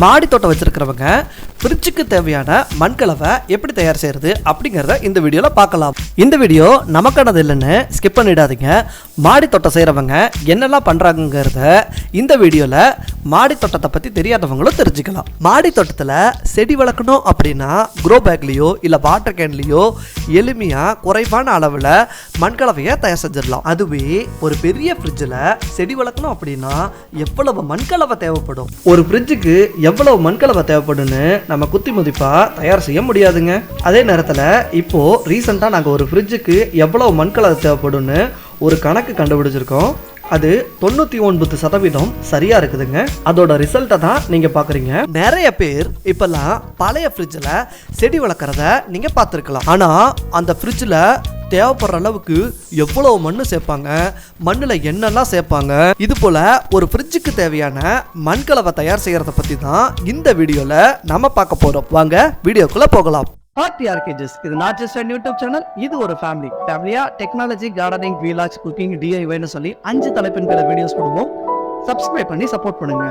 மாடி தோட்டம் வச்சிருக்கிறவங்க ஃப்ரிட்ஜுக்கு தேவையான மண்கலவை எப்படி தயார் செய்யறது அப்படிங்கிறத இந்த வீடியோவில் பார்க்கலாம். இந்த வீடியோ நமக்கானது இல்லைன்னு ஸ்கிப் பண்ணிடாதீங்க. மாடி தோட்டம் செய்கிறவங்க என்னெல்லாம் பண்ணுறாங்கிறத இந்த வீடியோவில் மாடி தோட்டத்தை பற்றி தெரியாதவங்களும் தெரிஞ்சுக்கலாம். மாடி தோட்டத்தில் செடி வளர்க்கணும் அப்படின்னா க்ரோ பேக்லேயோ இல்லை வாட்டர் கேன்லேயோ எளிமையாக குறைவான அளவில் மண்கலவையை தயார் செஞ்சிடலாம். அதுவே ஒரு பெரிய ஃப்ரிட்ஜில் செடி வளர்க்கணும் அப்படின்னா எவ்வளவு மண்கலவை தேவைப்படும், ஒரு ஃப்ரிட்ஜுக்கு எவ்வளவு மண்கலவை தேவைப்படுன்னு நம்ம குத்தி மதிப்பா தயார் செய்ய முடியாதுங்க. அதே நேரத்தில் இப்போ ரீசெண்டாக நாங்கள் ஒரு ஃப்ரிட்ஜுக்கு எவ்வளவு மண்கலவை தேவைப்படும்னு ஒரு கணக்கு கண்டுபிடிச்சிருக்கோம். அது 99% சரியா இருக்குதுங்க. அதோட ரிசல்ட்டை தான் நீங்க பாக்குறீங்க. நிறைய பேர் இப்பெல்லாம் பழைய ஃப்ரிட்ஜில் செடி வளர்க்குறத நீங்க பார்த்துருக்கலாம். ஆனா அந்த ஃப்ரிட்ஜில் தேவைப்படுற அளவுக்கு எவ்வளவு மண்ணு சேர்ப்பாங்க, மண்ணில் என்னெல்லாம் சேர்ப்பாங்க, இது போல ஒரு ஃப்ரிட்ஜுக்கு தேவையான மண்கலவை தயார் செய்யறத பத்தி தான் இந்த வீடியோல நம்ம பார்க்க போறோம். வாங்க வீடியோக்குள்ள போகலாம். RTRKGs இது not just a YouTube channel, இது ஒரு ஃபேமிலியா டெக்னாலஜி, கார்டனிங், வீலாக்ஸ், குக்கிங், DIYன்னு சொல்லி 5 தலைப்பின் கீழ வீடியோஸ் போடுவோம். சப்ஸ்கிரைப் பண்ணி சப்போர்ட் பண்ணுங்க.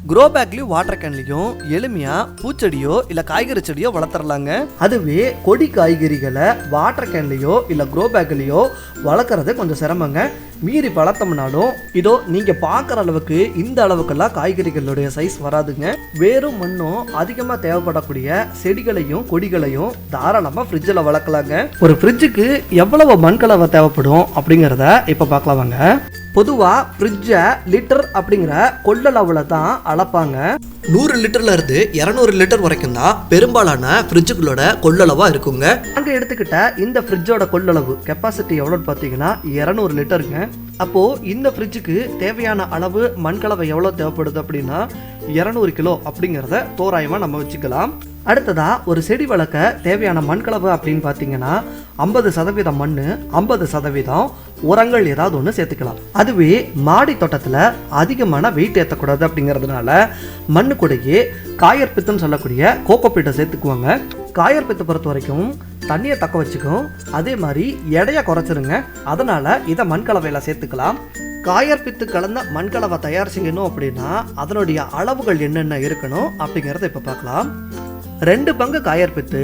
க்ரோ பேக்லயும் வாட்டர் கேன்லயும் எளிமையா பூச்செடியோ இல்ல காய்கறி செடியோ வளர்த்துறலாங்க. அதுவே கொடி காய்கறிகளை வாட்டர் கேன்லயோ இல்ல க்ரோ பேக்லயோ வளர்க்கறது கொஞ்சம் சிரமங்க. மீறி வளர்த்தோம்னாலும் இதோ நீங்க பாக்குற அளவுக்கு இந்த அளவுக்கெல்லாம் காய்கறிகளுடைய சைஸ் வராதுங்க. வேறும் மண்ணும் அதிகமா தேவைப்படக்கூடிய செடிகளையும் கொடிகளையும் தாராளமா ஃப்ரிட்ஜில் வளர்க்கலாங்க. ஒரு ஃப்ரிட்ஜுக்கு எவ்வளவு மண்கலவை தேவைப்படும் அப்படிங்கிறத இப்ப பார்க்கலாம் வாங்க. பொதுவா ஃப்ரிட்ஜை லிட்டர் அப்படிங்கிற கொள்ளளவுல தான் அளப்பாங்க. 100 லிட்டர்ல இருந்து 200 லிட்டர் வரைக்கும் தான் பெரும்பாலான ஃப்ரிட்ஜுகளோட கொள்ளளவா இருக்குங்க. அங்க எடுத்துக்கிட்ட இந்த ஃப்ரிட்ஜோட கொள்ளளவு கெப்பாசிட்டி எவ்வளோன்னு பார்த்தீங்கன்னா 200 லிட்டருங்க. அப்போ இந்த ஃப்ரிட்ஜுக்கு தேவையான அளவு மண்கலவை எவ்வளோ தேவைப்படுது அப்படின்னா 200 கிலோ அப்படிங்கிறத தோராயமா நம்ம வச்சுக்கலாம். அடுத்ததா ஒரு செடி வளர்க்க தேவையான மண்கலவை அப்படின்னு பார்த்தீங்கன்னா 50% மண், 50% உரங்கள் ஏதாவது ஒன்று சேர்த்துக்கலாம். அதுவே மாடி தோட்டத்தில் அதிகமான வெயிட் ஏற்றக்கூடாது அப்படிங்கிறதுனால மண்ணு கூடயே காயற்பித்துன்னு சொல்லக்கூடிய கோகோபீட்டை சேர்த்துக்குவாங்க. காயற்பித்தை பொறுத்த வரைக்கும் தண்ணியை தக்க வச்சுக்கும், அதே மாதிரி எடையை குறைச்சிருங்க. அதனால இதை மண்கலவையில் சேர்த்துக்கலாம். காயற்பித்து கலந்த மண்கலவை தயார் செய்யணும் அப்படின்னா அதனுடைய அளவுகள் என்னென்ன இருக்கணும் அப்படிங்கிறத இப்போ பார்க்கலாம். 2 பங்கு காயற்பித்து,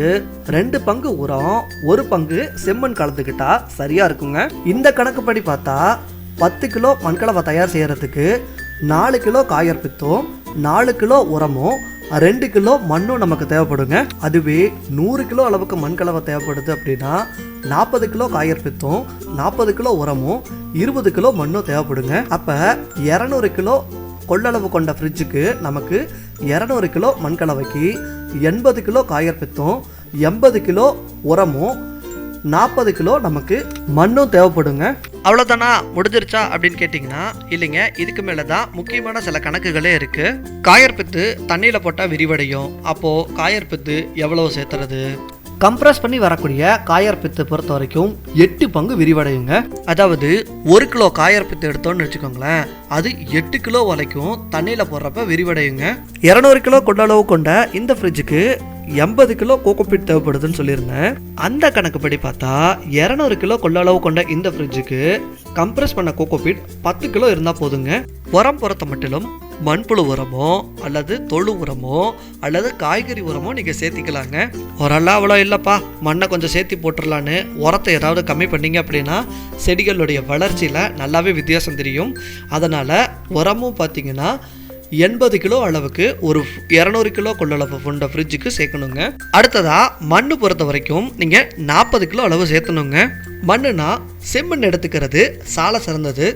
2 பங்கு உரம், 1 பங்கு செம்மண் கலந்துக்கிட்டா சரியா இருக்குங்க. இந்த கணக்குப்படி பார்த்தா 10 கிலோ மண்கலவை தயார் செய்யறதுக்கு 4 கிலோ காயற்பித்தும் 4 கிலோ உரமும் 2 கிலோ மண்ணும் நமக்கு தேவைப்படுங்க. அதுவே 100 கிலோ அளவுக்கு மண்கலவை தேவைப்படுது அப்படின்னா 40 கிலோ காயற்பித்தும் 40 கிலோ உரமும் 20 கிலோ மண்ணும் தேவைப்படுங்க. அப்ப 200 கிலோ கொள்ளளவு கொண்ட ஃப்ரிட்ஜுக்கு நமக்கு 200 கிலோ மண்கலவைக்கு 80 கிலோ காயற்பித்தும் 80 கிலோ உரமும் 40 கிலோ நமக்கு மண்ணும் தேவைப்படுங்க. அவ்வளோதானா, முடிஞ்சிருச்சா அப்படின்னு கேட்டிங்கன்னா இல்லைங்க, இதுக்கு மேலே தான் முக்கியமான சில கணக்குகளே இருக்குது. காயற்பித்து தண்ணியில் போட்டால் விரிவடையும். அப்போது காயற்பித்து எவ்வளோ சேர்த்துறது? கம்ப்ரஸ் பண்ணி வரக்கூடிய காயற்பித்து பொறுத்த வரைக்கும் 8 பங்கு விரிவடையுங்க. அதாவது 1 கிலோ காயற்பித்து எடுத்தோன்னு வச்சுக்கோங்களேன், அது 8 கிலோ வரைக்கும் தண்ணியில் போடுறப்ப விரிவடையுங்க. 200 கிலோ கொள்ளளவு கொண்ட இந்த ஃப்ரிட்ஜுக்கு 80 கிலோ கோகோபீட் தேவைப்படுதுன்னு சொல்லியிருந்தேன். அந்த கணக்குப்படி பார்த்தா 200 கிலோ கொள்ளளவு கொண்ட இந்த ஃப்ரிட்ஜுக்கு கம்ப்ரஸ் பண்ண கோகோபீட் 10 கிலோ இருந்தால் போதுங்க. உரம் பொறுத்த மட்டிலும் மண்புழு உரமோ அல்லது தொழு உரமோ அல்லது காய்கறி உரமோ நீங்கள் சேர்த்திக்கலாங்க. உரம்லாம் அவ்வளோ இல்லைப்பா, மண்ணை கொஞ்சம் சேர்த்தி போட்டுடலான்னு உரத்தை ஏதாவது கம்மி பண்ணிங்க அப்படின்னா செடிகளுடைய வளர்ச்சியில் நல்லாவே வித்தியாசம் தெரியும். அதனால் உரமும் பார்த்தீங்கன்னா 80 கிலோ அளவுக்கு ஒரு 200 கிலோ கொள்ளளவு கொண்ட ஃப்ரிட்ஜுக்கு சேர்க்கணுங்க. அடுத்ததா மண்ணு பொறுத்த வரைக்கும் நீங்கள் 40 கிலோ அளவு சேர்த்தணுங்க. மண்ணுனா செம்மண் எடுத்துக்கிறது சால சிறந்தது.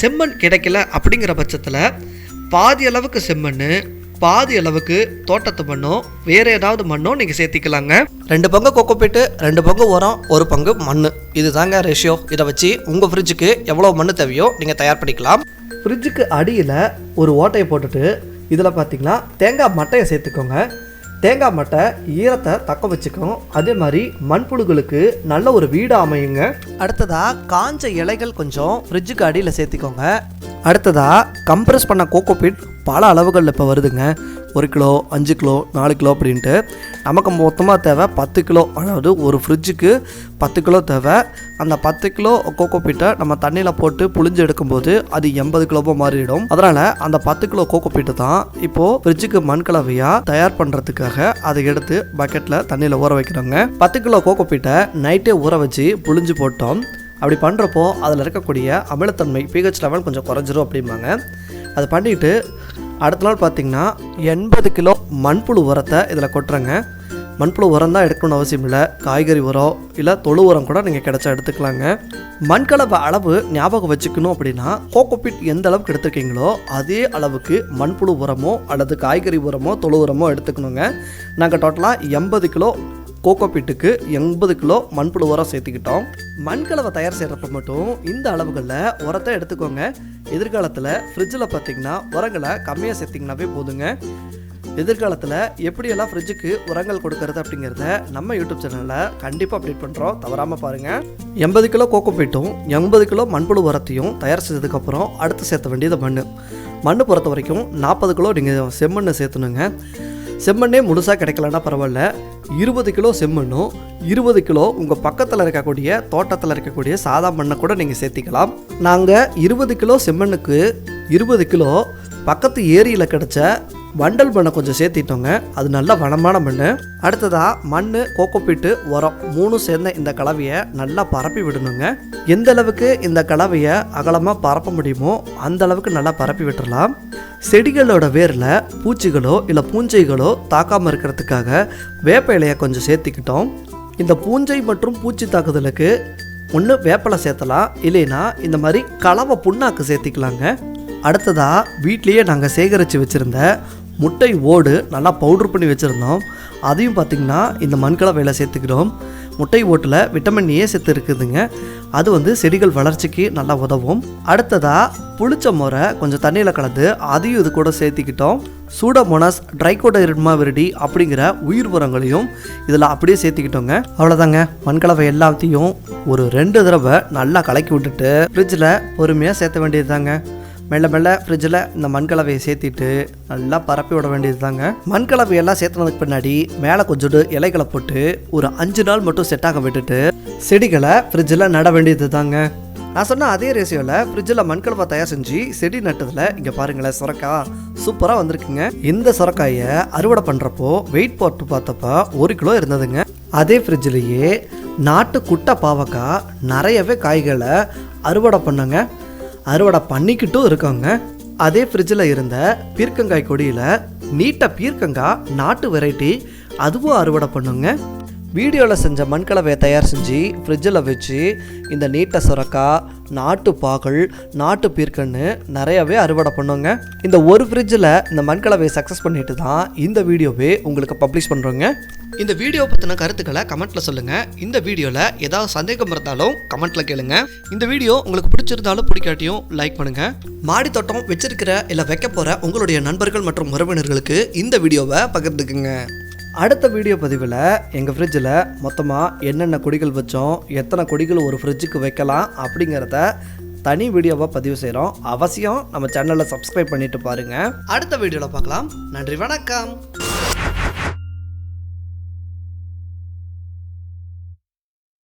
செம்மண் கிடைக்கல அப்படிங்கிற பட்சத்தில் பாதி அளவுக்கு செம்மண், பாதி அளவுக்கு தோட்டத்து மண்ணோ வேற ஏதாவது மண்ணோ நீங்கள் சேர்த்திக்கலாங்க. 2 பங்கு கோகோபீட்டு, 2 பங்கு உரம், 1 பங்கு மண், இதுதாங்க ரேஷியோ. இதை வச்சு உங்கள் ஃப்ரிட்ஜுக்கு எவ்வளோ மண் தேவையோ நீங்கள் தயார் பண்ணிக்கலாம். ஃப்ரிட்ஜுக்கு அடியில் ஒரு ஓட்டையை போட்டுட்டு இதில் பார்த்தீங்கன்னா தேங்காய் மட்டையை சேர்த்துக்கோங்க. தேங்காய் மட்டை ஈரத்தை தக்க வச்சுக்கும், அதே மாதிரி மண்புழுகளுக்கு நல்ல ஒரு வீடு அமையுங்க. அடுத்ததாக காஞ்ச இலைகள் கொஞ்சம் ஃப்ரிட்ஜுக்கு அடியில் சேர்த்திக்கோங்க. அடுத்ததாக கம்ப்ரெஸ் பண்ண கோகோபீட் பல அளவுகளில் இப்போ வருதுங்க. 1 கிலோ, 5 கிலோ, 4 கிலோ அப்படின்ட்டு. நமக்கு மொத்தமாக தேவை 10 கிலோ, அதாவது ஒரு ஃப்ரிட்ஜுக்கு 10 கிலோ தேவை. அந்த 10 கிலோ கோகோபீட்டை நம்ம தண்ணியில் போட்டு புழிஞ்சு எடுக்கும்போது அது 80 கிலோவாக மாறிடும். அதனால் அந்த 10 கிலோ கோகோபீட்டு தான் இப்போது ஃப்ரிட்ஜுக்கு மண் கலவையாக தயார் பண்ணுறதுக்காக அதை எடுத்து பக்கெட்டில் தண்ணியில் ஊற வைக்கிறோங்க. 10 கிலோ கோகோபீட்டை நைட்டே ஊற வச்சு புழிஞ்சு போட்டோம். அப்படி பண்ணுறப்போ அதில் இருக்கக்கூடிய அமிலத்தன்மை pH லெவல் கொஞ்சம் குறைஞ்சிரும் அப்படிம்பாங்க. அது பண்ணிவிட்டு அடுத்த நாள் பார்த்திங்கன்னா 80 கிலோ மண்புழு உரத்தை இதில் கொட்டுறேங்க. மண்புழு உரம் தான் எடுக்கணும்னு அவசியம் இல்லை. காய்கறி உரம் இல்லை தொழு உரம் கூட நீங்கள் கிடச்சா எடுத்துக்கலாங்க. மண்கலவை அளவு ஞாபகம் வச்சுக்கணும் அப்படின்னா கோகோபீட் எந்த அளவுக்கு எடுத்துருக்கீங்களோ அதே அளவுக்கு மண்புழு உரமோ அல்லது காய்கறி உரமோ தொழு உரமோ எடுத்துக்கணுங்க. நாங்கள் டோட்டலாக 80 கிலோ கோகோபீட்டுக்கு 80 கிலோ மண்புழு உரம் சேர்த்துக்கிட்டோம். மண்கலவை தயார் செய்கிறப்ப மட்டும் இந்த அளவுகளில் உரத்தை எடுத்துக்கோங்க. எதிர்காலத்தில் ஃப்ரிட்ஜில் பார்த்திங்கன்னா உரங்களை கம்மியாக சேர்த்திங்கனாவே போதுங்க. எதிர்காலத்தில் எப்படியெல்லாம் ஃப்ரிட்ஜுக்கு உரங்கள் கொடுக்கறது அப்படிங்கிறத நம்ம யூடியூப் சேனலில் கண்டிப்பாக அப்டேட் பண்ணுறோம், தவறாமல் பாருங்கள். 80 கிலோ கோகோபீட்டும் 80 கிலோ மண்புழு உரத்தையும் தயார் செய்ததுக்கப்புறம் அடுத்து சேர்த்த வேண்டியது மண் பொறுத்த வரைக்கும் 40 கிலோ நீங்கள் செம்மண்ணை சேர்த்துணுங்க. செம்மண்ணே முழுசாக கிடைக்கலன்னா பரவாயில்ல, 20 கிலோ செம்மண்ணும் 20 கிலோ உங்கள் பக்கத்தில் இருக்கக்கூடிய தோட்டத்தில் இருக்கக்கூடிய சாதா மண்ணை கூட நீங்கள் சேர்த்திக்கலாம். நாங்கள் 20 கிலோ செம்மண்ணுக்கு 20 கிலோ பக்கத்து ஏரியில் கிடச்ச வண்டல் மண்ணை கொஞ்சம் சேர்த்திட்டோங்க. அது நல்ல வளமான மண். அடுத்ததாக மண், கோகோபீட்டு, உரம் 3 சேர்ந்த இந்த கலவையை நல்லா பரப்பி விடணுங்க. எந்த அளவுக்கு இந்த கலவையை அகலமாக பரப்ப முடியுமோ அந்த அளவுக்கு நல்லா பரப்பி விட்டுறலாம். செடிகளோட வேரில் பூச்சிகளோ இல்லை பூஞ்சைகளோ தாக்காமல் இருக்கிறதுக்காக வேப்ப இலையை கொஞ்சம் சேர்த்திக்கிட்டோம். இந்த பூஞ்சை மற்றும் பூச்சி தாக்குதலுக்கு ஒன்று வேப்பலை சேர்த்தலாம், இல்லைன்னா இந்த மாதிரி கலவை புண்ணாக்கு சேர்த்திக்கலாங்க. அடுத்ததாக வீட்லேயே நாங்கள் சேகரித்து வச்சுருந்த முட்டை ஓடு நல்லா பவுட்ரு பண்ணி வச்சுருந்தோம். அதையும் பார்த்திங்கன்னா இந்த மண்கலவையில் சேர்த்துக்கிறோம். முட்டை ஓட்டில் விட்டமின் ஏ சத்து இருக்குதுங்க. அது செடிகள் வளர்ச்சிக்கு நல்லா உதவும். அடுத்ததாக புளிச்ச முறை கொஞ்சம் தண்ணியில் கலந்து அதையும் இது கூட சேர்த்திக்கிட்டோம். சூடோமோனாஸ், ட்ரைகோடெர்மா விரிடி அப்படிங்கிற உயிர் உரங்களையும் இதில் அப்படியே சேர்த்திக்கிட்டோங்க. அவ்வளோதாங்க. மண்கலவை எல்லாத்தையும் ஒரு 2 தடவை நல்லா கலக்கி விட்டுட்டு ஃப்ரிட்ஜில் பொறுமையாக சேர்த்த வேண்டியது தாங்க. மெல்ல மெல்ல ஃப்ரிட்ஜில் இந்த மண்கலவையை சேர்த்திட்டு நல்லா பரப்பி விட வேண்டியது தாங்க. மண்கலவையெல்லாம் சேர்த்துனதுக்கு பின்னாடி மேலே கொஞ்சோண்டு இலைகளை போட்டு ஒரு 5 நாள் மட்டும் செட்டாக விட்டுட்டு செடிகளை ஃப்ரிட்ஜில் நட வேண்டியது தாங்க. நான் சொன்ன அதே ரேஷியோவில் ஃப்ரிட்ஜில் மண்கலவை தயார் செஞ்சு செடி நட்டதில் இங்கே பாருங்களேன், சுரக்காய் சூப்பராக வந்திருக்குங்க. இந்த சுரக்காயை அறுவடை பண்ணுறப்போ வெயிட் போட்டு பார்த்தப்போ 1 கிலோ இருந்ததுங்க. அதே ஃப்ரிட்ஜிலேயே நாட்டு குட்டை பாவக்காய் நிறையவே காய்களை அறுவடை பண்ணங்க. அறுவடை பண்ணிக்கிட்டும் இருக்காங்க. அதே ஃப்ரிட்ஜில் இருந்த பீர்க்கங்காய் கொடியில் நீட்ட பீர்க்கங்காய் நாட்டு வெரைட்டி அதுவும் அறுவடை பண்ணுங்க. வீடியோவில் செஞ்ச மண்கலவையை தயார் செஞ்சு ஃப்ரிட்ஜில் வச்சு இந்த நீட்ட சுரக்காய், நாட்டு பாகல், நாட்டு பீர்க்கன்னு நிறையவே அறுவடை பண்ணுங்க. இந்த ஒரு ஃப்ரிட்ஜில் இந்த மண்கலவையை சக்ஸஸ் பண்ணிட்டு தான் இந்த வீடியோவே உங்களுக்கு பப்ளிஷ் பண்ணுறோங்க. இந்த வீடியோ பற்றின கருத்துக்களை கமெண்ட்டில் சொல்லுங்கள். இந்த வீடியோவில் ஏதாவது சந்தேகம் இருந்தாலும் கமெண்ட்டில் கேளுங்க. இந்த வீடியோ உங்களுக்கு பிடிச்சிருந்தாலும் பிடிக்காட்டியும் லைக் பண்ணுங்கள். மாடி தோட்டம் வச்சிருக்கிற இல்லை வைக்க போகிற உங்களுடைய நண்பர்கள் மற்றும் உறவினர்களுக்கு இந்த வீடியோவை பகிர்ந்துக்குங்க. அடுத்த வீடியோ பதிவில் எங்கள் ஃப்ரிட்ஜில் மொத்தமாக என்னென்ன கொடிகள் வச்சோம், எத்தனை கொடிகள் ஒரு ஃப்ரிட்ஜுக்கு வைக்கலாம் அப்படிங்கிறத தனி வீடியோவாக பதிவு செய்கிறோம். அவசியம் நம்ம சேனலை சப்ஸ்கிரைப் பண்ணிட்டு பாருங்கள். அடுத்த வீடியோவில் பார்க்கலாம். நன்றி, வணக்கம்.